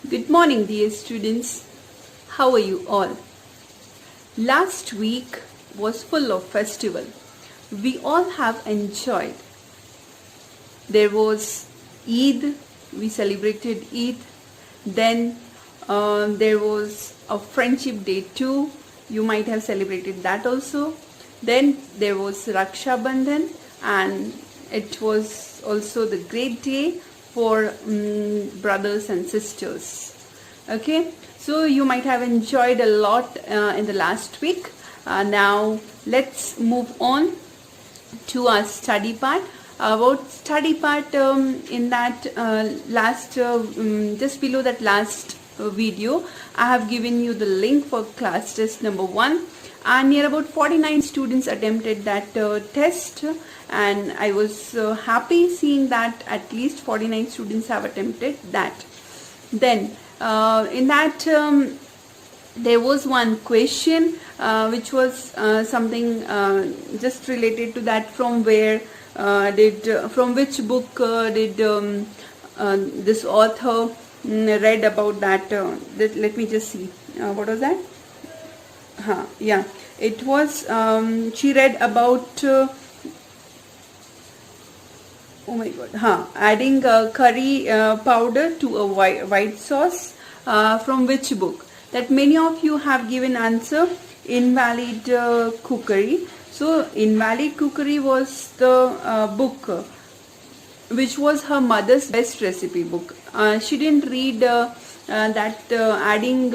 Good morning, dear students. How are you all? Last week was full of festival. We all have enjoyed. There was Eid. We celebrated Eid. Then there was a Friendship Day too. You might have celebrated that also. Then there was Raksha Bandhan, and it was also the great day for brothers and sisters. Okay, so you might have enjoyed a lot in the last week. Now let's move on to our study part. About study part, in that last just below that last video, I have given you the link for class test number 1, and near about 49 students attempted that test, and I was happy seeing that at least 49 students have attempted that. Then in that there was one question which was something just related to that, from which book did this author read about that. Let me just see, what was that? Yeah, it was she read about oh my god, adding curry powder to a white sauce. From which book? That many of you have given answer, Invalid Cookery. So Invalid Cookery was the book which was her mother's best recipe book. She didn't read that adding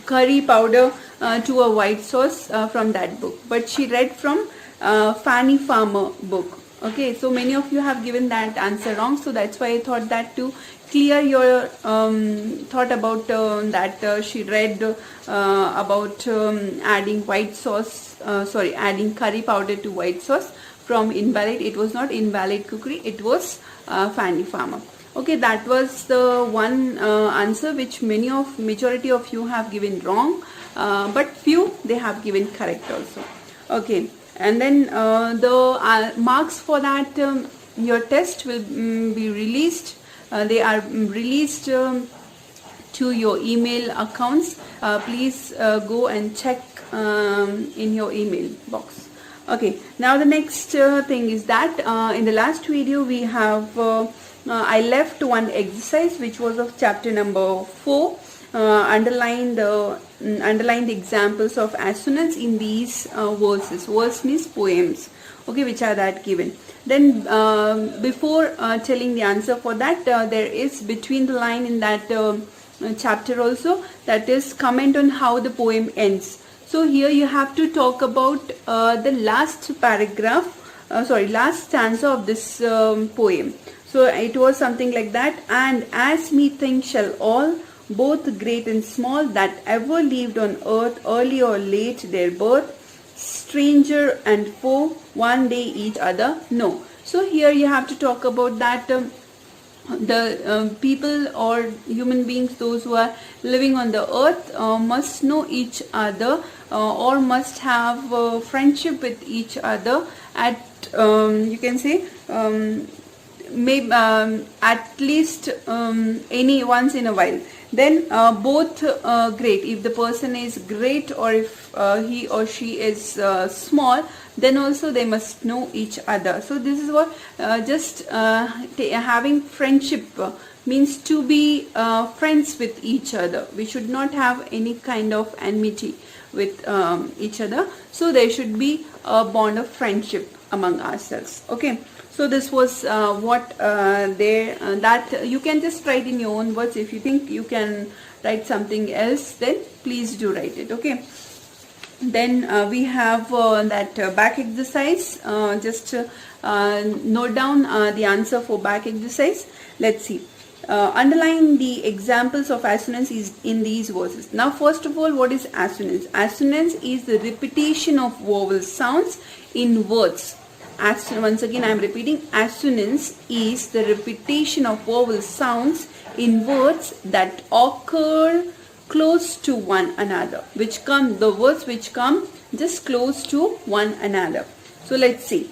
curry powder to a white sauce from that book, but she read from Fanny Farmer book. Okay, so many of you have given that answer wrong, so that's why I thought that to clear your thought about that she read about adding white sauce, adding curry powder to white sauce from Invalid. It was not Invalid Cookery, it was Fanny Farmer. Okay, that was the one answer which majority of you have given wrong, but few they have given correct also. Okay, and then the marks for that your test will be released. They are released to your email accounts. Please go and check in your email box. Okay, now the next thing is that in the last video we have I left one exercise which was of chapter number 4. Underline the examples of assonance in these verses. Verse means poems, okay, which are that given. Then before telling the answer for that, there is between the line in that chapter also, that is comment on how the poem ends. So here you have to talk about the last paragraph, last stanza of this poem. So it was something like that: and as methinks shall all, both great and small, that ever lived on earth, early or late their birth, stranger and foe, one day each other know. So here you have to talk about that the people or human beings, those who are living on the earth, must know each other or must have friendship with each other at you can say maybe at least any once in a while. Then both great, if the person is great or if he or she is small, then also they must know each other. So this is what just having friendship means, to be friends with each other. We should not have any kind of enmity with each other. So there should be a bond of friendship among ourselves. Okay, so this was what that you can just write in your own words. If you think you can write something else, then please do write it. Okay, then we have that back exercise. Just note down the answer for back exercise. Let's see. Underline the examples of assonance is in these verses. Now first of all, what is assonance? Assonance is the repetition of vowel sounds in words. Once again I am repeating, assonance is the repetition of vowel sounds in words that occur close to one another, the words which come just close to one another. So let's see.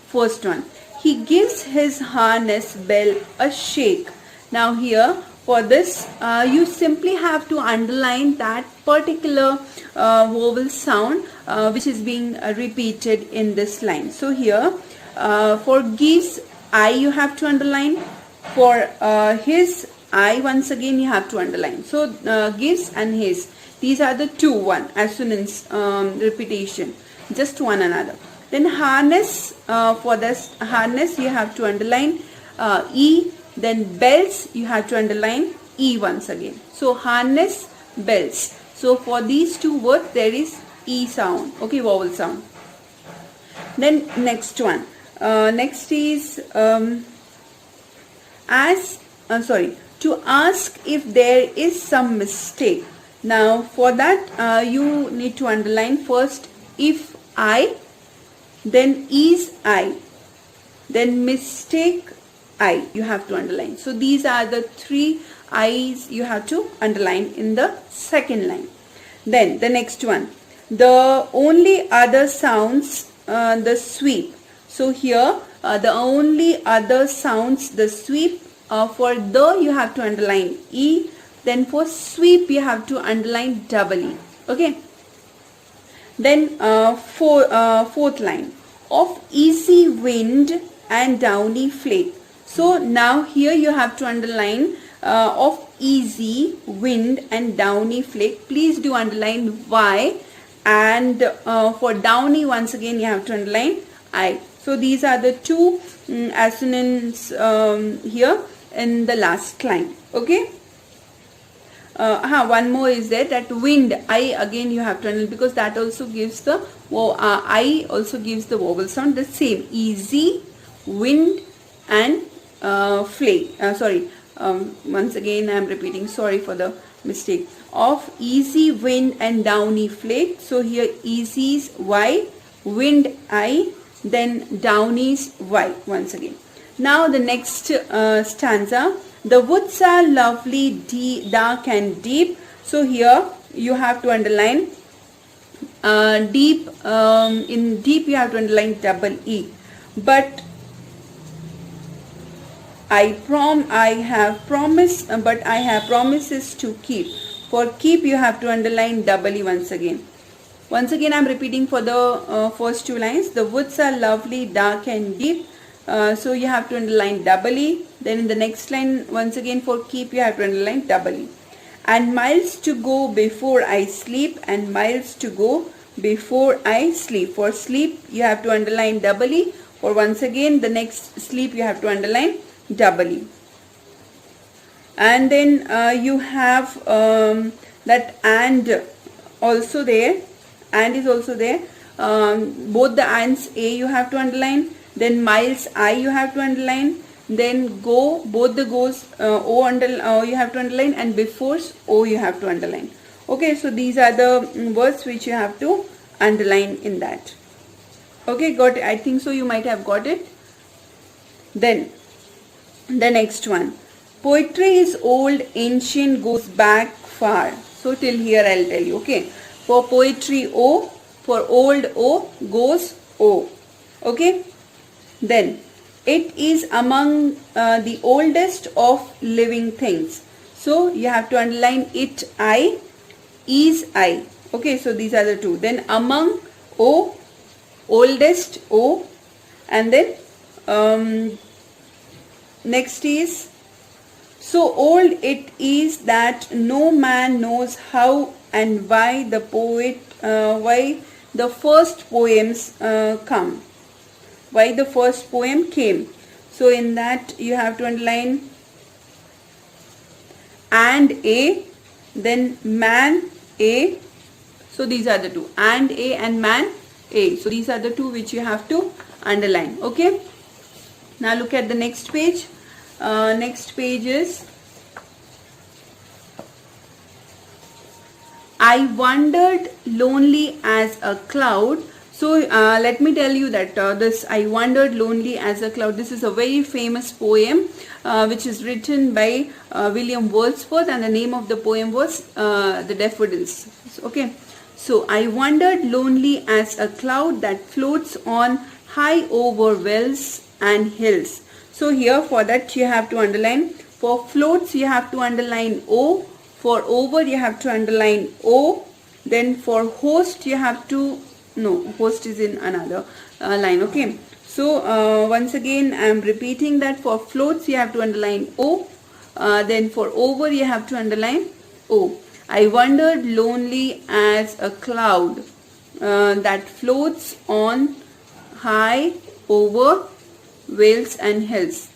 First one, he gives his harness bell a shake. Now here for this you simply have to underline that particular vowel sound which is being repeated in this line. So here for gives, I you have to underline. For his, I, once again you have to underline. So gives and his, these are the two one assonance repetition, just one another. Then harness, for this harness you have to underline E. Then bells you have to underline E once again. So harness, bells. So for these two words there is E sound, okay, vowel sound. Then next one, next is to ask if there is some mistake. Now for that you need to underline first if I, then is I, then mistake I you have to underline. So these are the three I's you have to underline in the second line. Then the next one, the only other sounds, the sweep. So here the only other sounds, the sweep, for the you have to underline E. Then for sweep you have to underline double E. Okay. Then fourth line, of easy wind and downy flake. So now here you have to underline of easy wind and downy flake. Please do underline Y, and for downy once again you have to underline I. So these are the two assonants here in the last line. Okay. One more is there, that wind, I again you have to underline, because that also gives the I also gives the vowel sound, the same, easy, wind and flake. Once again I am repeating, sorry for the mistake. Of easy wind and downy flake. So here easy is Y, wind I, then downy is Y once again. Now the next stanza, the woods are lovely, dark and deep. So here you have to underline deep. In deep you have to underline double E. But I have promise, but I have promises to keep. For keep you have to underline double E once again. Once again I am repeating for the first two lines. The woods are lovely, dark and deep. So you have to underline double E. Then in the next line once again for keep you have to underline double E. And miles to go before I sleep, and miles to go before I sleep. For sleep you have to underline double E. For once again the next sleep you have to underline double E. And then you have that and also there, and is also there. Both the ands A you have to underline. Then miles I you have to underline. Then go, both the goes O you have to underline, and before O you have to underline. Okay, so these are the words which you have to underline in that. Okay, got it? I think so you might have got it. Then the next one, poetry is old, ancient, goes back far. So till here I'll tell you. Okay, for poetry O, for old O, goes O. Okay. Then it is among the oldest of living things. So you have to underline it I, is I. Okay, so these are the two. Then among O, oldest O, and then next is, so old it is that no man knows how and why the first poems come. Why the first poem came. So in that you have to underline and A, then man A. So these are the two, and A and man A. So these are the two which you have to underline. Okay. Now look at the next page. Next page is, I wandered lonely as a cloud. So let me tell you that this I wandered lonely as a cloud, this is a very famous poem which is written by William Wordsworth, and the name of the poem was The Daffodils. Okay, so I wandered lonely as a cloud that floats on high over wells and hills. So here for that you have to underline For floats you have to underline O. For over you have to underline O. Then for host you have to, no, host is in another line. Okay, so once again I am repeating that for floats you have to underline O. Then for over you have to underline O. I wandered lonely as a cloud that floats on high over vales and hills.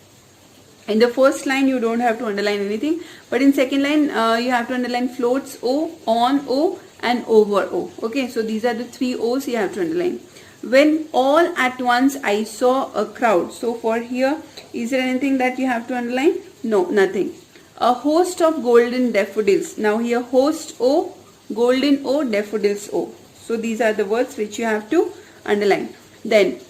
In the first line you don't have to underline anything, but in second line you have to underline floats O, on O and over O. Okay, so these are the three O's you have to underline. When all at once I saw a crowd. So for here, is there anything that you have to underline? No, nothing. A host of golden daffodils. Now here host O, golden O, daffodils O. So these are the words which you have to underline. Then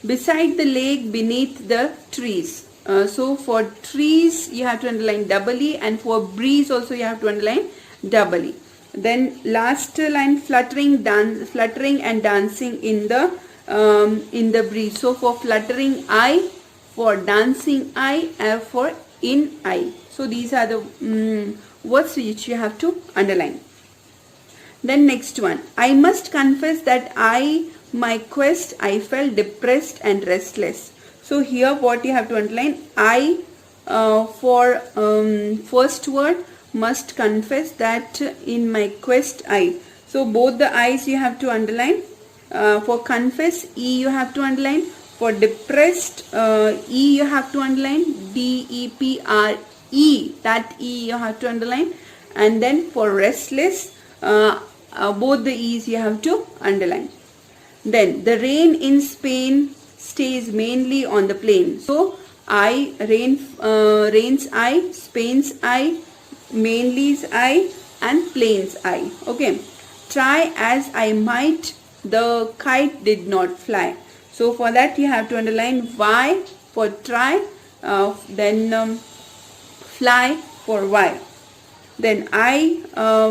beside the lake, beneath the trees. So for trees you have to underline double E, and for breeze also you have to underline double E. Then last line, fluttering and dancing in the breeze. So for fluttering I, for dancing I, and for in I. So these are the words which you have to underline. Then next one, I must confess that my quest I felt depressed and restless. So here what you have to underline, I for first word, must confess that in my quest I. So both the I's you have to underline. For confess, E you have to underline. For depressed, E you have to underline. D-E-P-R-E, that E you have to underline. And then for restless, both the E's you have to underline. Then the rain in Spain stays mainly on the plain. So I, rains I, Spain's I, mainly's I, and plain's I. Okay, try as I might, the kite did not fly. So for that you have to underline Y for try, then fly for Y. Then I,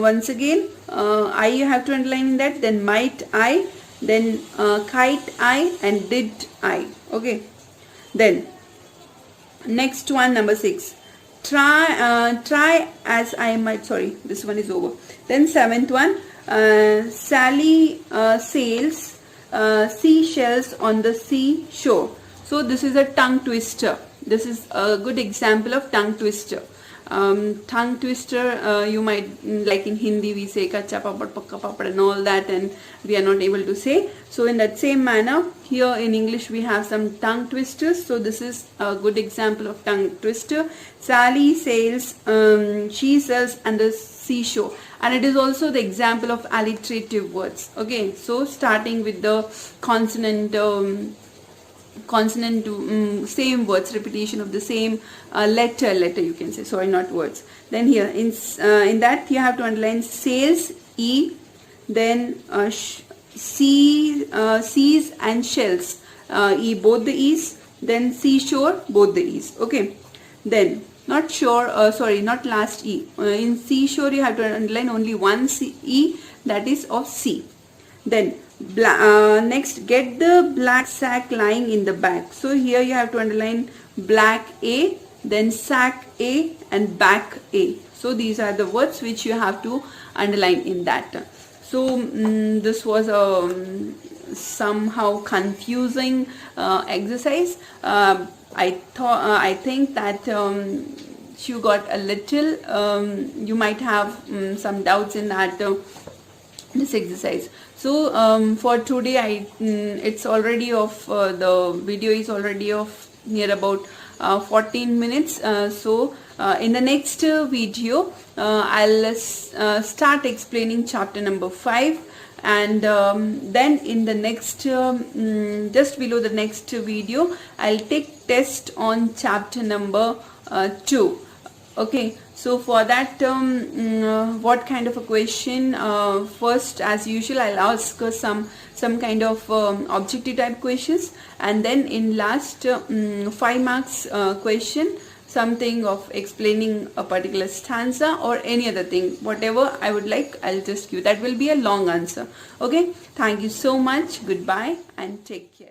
once again I you have to underline in that, then might I, then kite I, and did I. Okay, then next one, number 6. Try as I might, sorry, this one is over. Then 7th one, Sally sails seashells on the seashore. So this is a tongue twister. This is a good example of tongue twister. Tongue twister, you might, like in Hindi we say kacha papad, pakka papad and all that, and we are not able to say. So in that same manner, here in English we have some tongue twisters. So this is a good example of tongue twister. Sally sails, she sails on the seashore, and it is also the example of alliterative words. Okay, so starting with the consonant same words, repetition of the same letter you can say, sorry, not words. Then here in that you have to underline sails, E, then seas and shells, E, both the E's, then seashore, both the E's. Okay, then not sure, sorry, not last E. In seashore you have to underline only one E, that is of sea. Then next, get the black sack lying in the back. So here you have to underline black A, then sack A, and back A. So these are the words which you have to underline in that. So this was a somehow confusing exercise. I think that you got a little, you might have some doubts in that this exercise. So for today, it's already of the video is already of near about 14 minutes. So in the next video, I'll start explaining chapter number 5, and then in the next just below the next video, I'll take test on chapter number 2. Okay, so for that, what kind of a question? First, as usual, I'll ask some kind of objective type questions, and then in last 5 marks question, something of explaining a particular stanza or any other thing, whatever I would like, I'll just give. That will be a long answer. Okay, thank you so much. Goodbye and take care.